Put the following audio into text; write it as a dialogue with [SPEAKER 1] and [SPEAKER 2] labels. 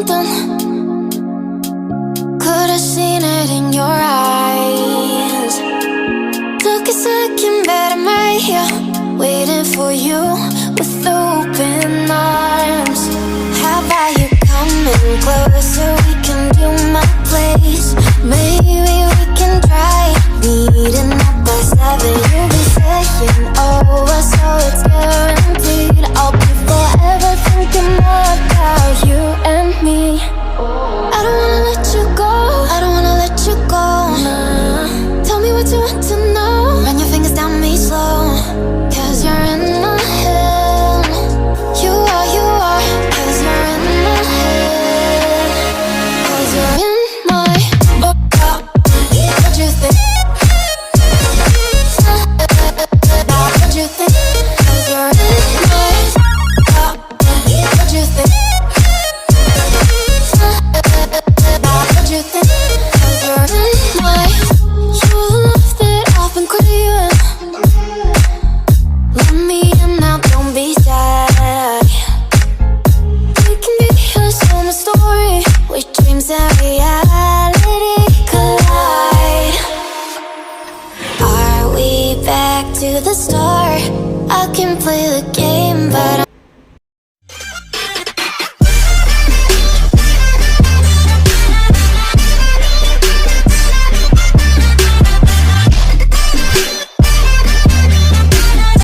[SPEAKER 1] something. Could've seen it in your eyes. Took a second, but I'm right here, waiting for you with open arms. How about you coming closer? We can do my place. Maybe we can try meeting up by 7. You'll be saying over, so it's guaranteed. I'll be forever thinking more about you and me. I don't wanna let you go, I don't wanna let you go, nah. Tell me what you want to know. Run your fingers down me slow, 'cause you're in my head. You are, 'cause you're in my head. 'Cause you're in my what you think? What you think? 'Cause you're in my what you think? What you think? 'Cause you're in my you love that I've been craving. Let me in now, don't be shy. We can be a summer story where dreams and reality collide. Are we back to the start? I can play the game, but